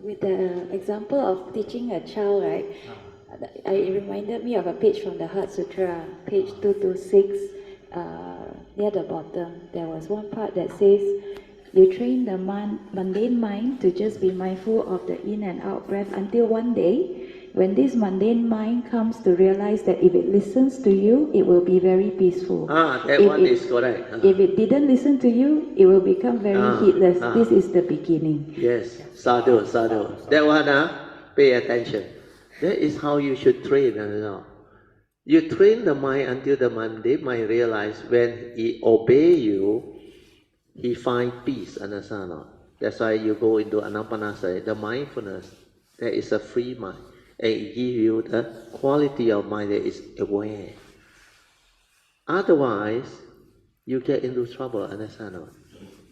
with the example of teaching a child, right? It reminded me of a page from the Heart Sutra, page 226, near the bottom. There was one part that says, you train the mundane mind to just be mindful of the in and out breath until one day, when this mundane mind comes to realize that if it listens to you, it will be very peaceful. Is correct. If it didn't listen to you, it will become very heedless. This is the beginning. Yes, sadhu, sadhu. That one, pay attention. That is how you should train. You train the mind until the mundane mind realize when he obey you, he find peace. Understand? That's why you go into anapanasati, the mindfulness. There is a free mind, and it gives you the quality of mind that is aware. Otherwise, you get into trouble. Understand?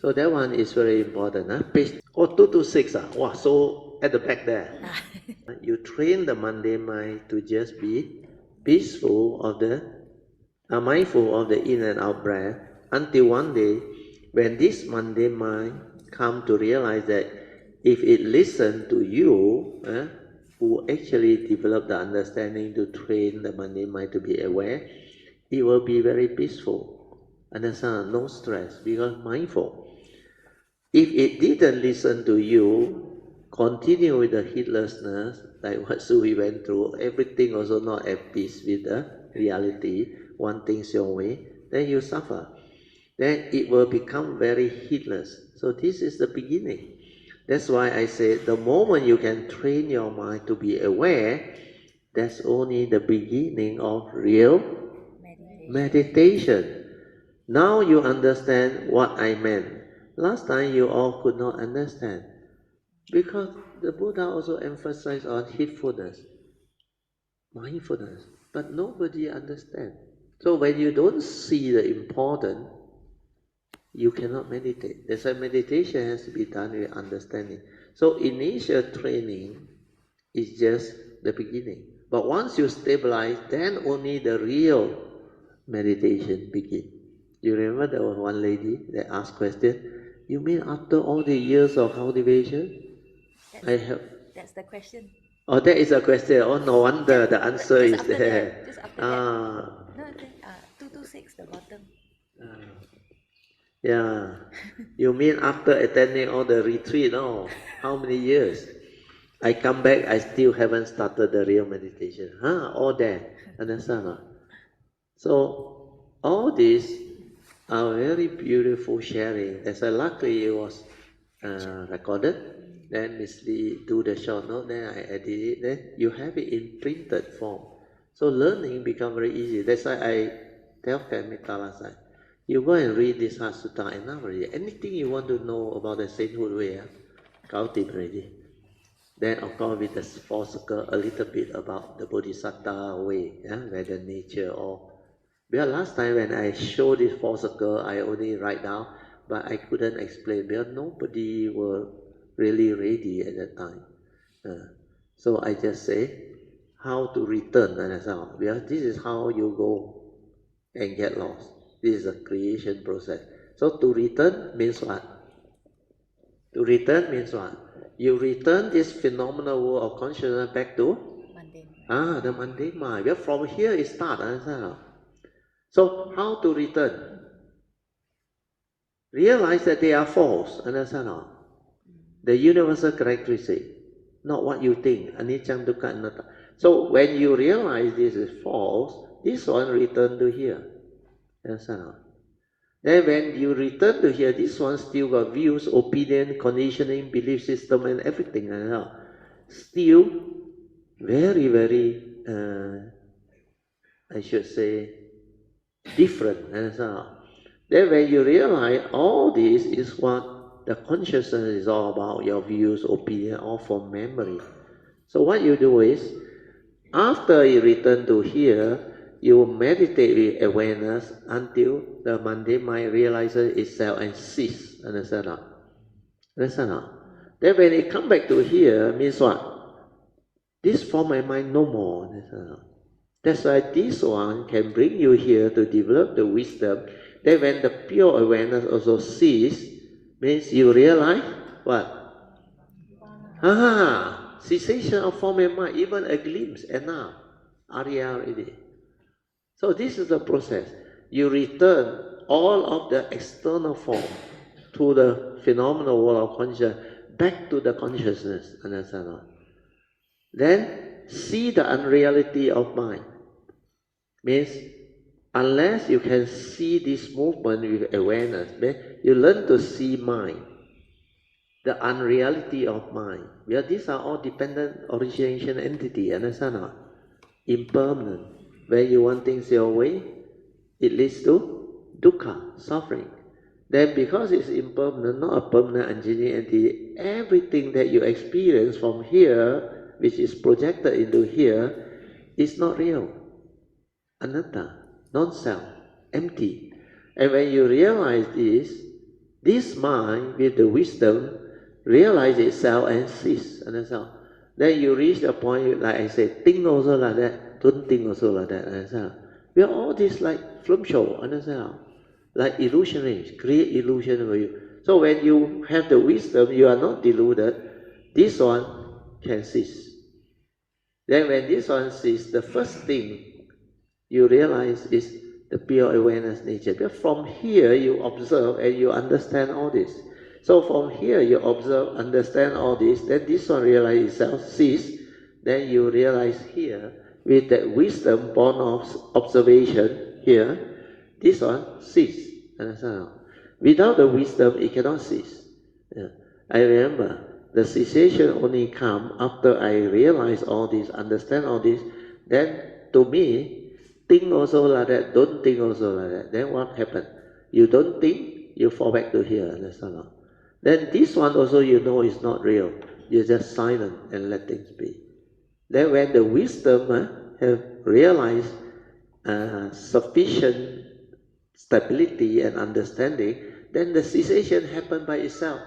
So that one is very important. Page 226. Wow, so at the back there. You train the mundane mind to just be peaceful of the, mindful of the in and out breath, until one day, when this mundane mind come to realize that if it listen to you, who actually develop the understanding to train the mundane mind to be aware, it will be very peaceful. Understand? No stress, because mindful. If it didn't listen to you, continue with the heedlessness, like what Suhi went through, everything also not at peace with the reality, one thing's your way, then you suffer. Then it will become very heedless. So this is the beginning. That's why I say the moment you can train your mind to be aware, that's only the beginning of real meditation. Now you understand what I meant. Last time you all could not understand. Because the Buddha also emphasized on heedfulness, mindfulness, but nobody understands. So when you don't see the important, you cannot meditate. That's why meditation has to be done with understanding. So initial training is just the beginning. But once you stabilize, then only the real meditation begins. You remember there was one lady that asked question, you mean after all the years of cultivation? That's the question. Oh, that is a question. Oh, no wonder the answer is there. Just after that. No, 226, the bottom. Yeah. You mean after attending all the retreat? Oh, how many years? I come back, I still haven't started the real meditation. All that. Understand? So, all these are very beautiful sharing. As I luckily it was recorded. Then Miss Lee do the short note, then I edit it. Then you have it in printed form. So learning become very easy. That's why I tell Kamita last time, you go and read this Heart Sutta enough already. Anything you want to know about the sainthood way, cultivate already. Then of course with the four circle, a little bit about the Bodhisattva way, where the nature or. Because last time when I show this four circle, I only write down, but I couldn't explain because nobody were really ready at that time. So I just say how to return, because this is how you go and get lost. This is a creation process. So to return means what? To return means what? You return this phenomenal world of consciousness back to mundane. The mundane mind. Because from here it starts. So how to return? Realize that they are false. Understand? The universal characteristic, not what you think. Anicca, dukkha, anatta. So when you realize this is false, this one return to here. Understand? Then when you return to here, this one still got views, opinion, conditioning, belief system, and everything. Still very, very, I should say, different. Then when you realize all this is what the consciousness is all about, your views, opinion, all from memory. So what you do is, after you return to here, you meditate with awareness until the mundane mind realizes itself and cease. Understand? Understand? Then when it come back to here, means what? This form and mind no more. Understand? That's why this one can bring you here to develop the wisdom. Then when the pure awareness also cease, means you realize what? Cessation of form and mind, even a glimpse, enough. Arya already. So this is the process. You return all of the external form to the phenomenal world of consciousness, back to the consciousness, understand? Then see the unreality of mind. Means unless you can see this movement with awareness, you learn to see mind, the unreality of mind. Well, these are all dependent origination entity, understand? Impermanent. When you want things your way, it leads to dukkha, suffering. Then because it's impermanent, not a permanent engineering entity, everything that you experience from here, which is projected into here, is not real. Anatta, non-self, empty. And when you realize this mind with the wisdom realize itself and cease, understand? Then you reach the point, like I said, think also like that, don't think also like that, understand? We are all this like film show, understand? Like illusionary, create illusion for you. So when you have the wisdom, you are not deluded, this one can cease. Then when this one cease, the first thing you realize is the pure awareness nature. Because from here you observe and you understand all this. So from here you observe, understand all this, then this one realize itself, cease, then you realize here, with that wisdom born of observation here, this one cease. Understand? Without the wisdom, it cannot cease. Yeah. I remember the cessation only come after I realize all this, understand all this, then to me, think also like that, don't think also like that. Then what happened? You don't think, you fall back to here, understand? Then this one also you know is not real. You're just silent and let things be. Then when the wisdom have realized sufficient stability and understanding, then the cessation happen by itself.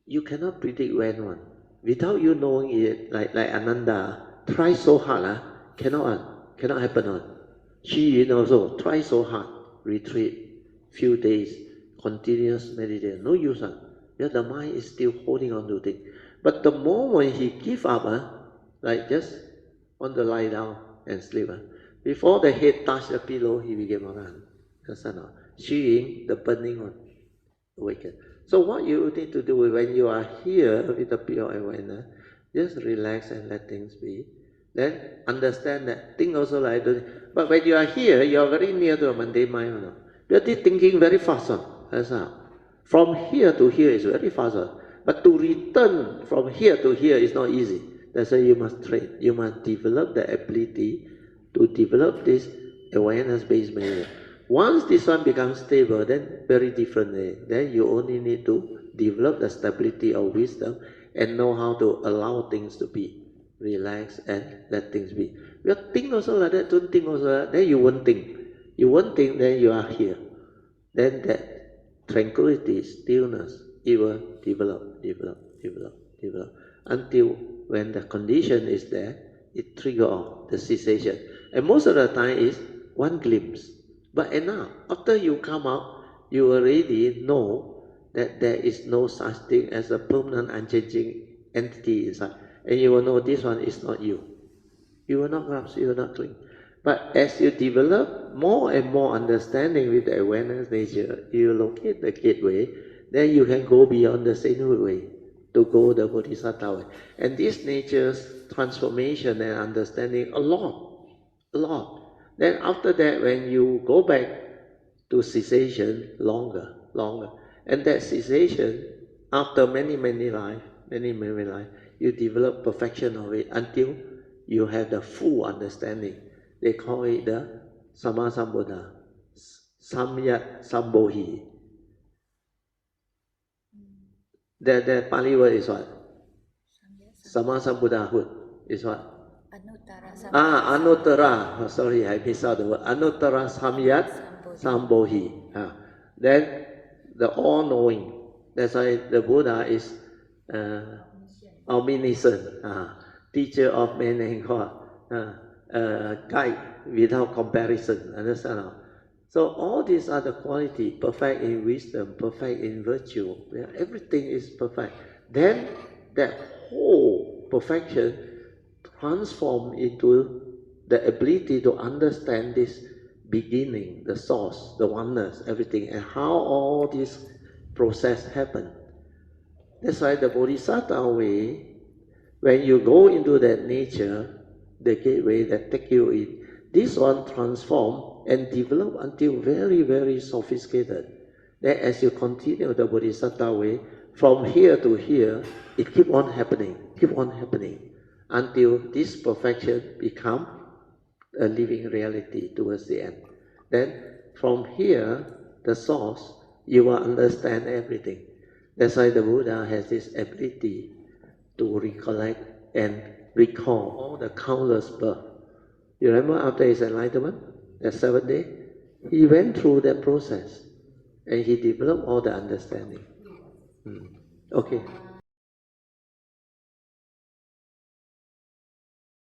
You cannot predict when one. Without you knowing it, like Ananda, try so hard, cannot happen one. Xu Yun also, try so hard, retreat, few days, continuous meditation, no use. Because the mind is still holding on to things. But the moment he give up, like just want to lie down and sleep, before the head touch the pillow, he became around. Xu Yun, the burning one, awaken. So what you need to do when you are here with the pure awareness, just relax and let things be. Then understand that think also like this. But when you are here, you are very near to a mundane mind. You are thinking very fast. That's how. From here to here is very fast. But to return from here to here is not easy. That's why you must train. You must develop the ability to develop this awareness-based manner. Once this one becomes stable, then very different. Then you only need to develop the stability of wisdom and know how to allow things to be. Relax and let things be. You think also like that, don't think also like that, then you won't think. You won't think, then you are here. Then that tranquility, stillness, it will develop, until when the condition is there, it triggers off the cessation. And most of the time is one glimpse. But enough. After you come out, you already know that there is no such thing as a permanent unchanging entity inside. And you will know this one is not you. You will not grasp, you will not cling. But as you develop more and more understanding with the awareness nature, you locate the gateway, then you can go beyond the sainthood way to go the bodhisattva way. And this nature's transformation and understanding a lot. Then after that, when you go back to cessation, longer. And that cessation, after many life, you develop perfection of it until you have the full understanding. They call it the Sammasambuddha, Samyat Sambodhi. The Pali word is what? Sammasambuddhahood is what? Anuttara. Sorry, I missed out the word. Anuttara Samyat Sambodhi. Then the all-knowing. That's why the Buddha is omniscient, teacher of men and God, guide without comparison. Understand? So all these are the quality, perfect in wisdom, perfect in virtue. Everything is perfect. Then that whole perfection transform into the ability to understand this beginning, the source, the oneness, everything, and how all this process happen. That's why the Bodhisattva way, when you go into that nature, the gateway that take you in, this one transform and develop until very, very sophisticated. Then as you continue the Bodhisattva way, from here to here, it keep on happening, until this perfection become a living reality towards the end. Then from here, the source, you will understand everything. That's why the Buddha has this ability to recollect and recall all the countless births. You remember after his enlightenment, the 7th day, he went through that process and he developed all the understanding. Okay.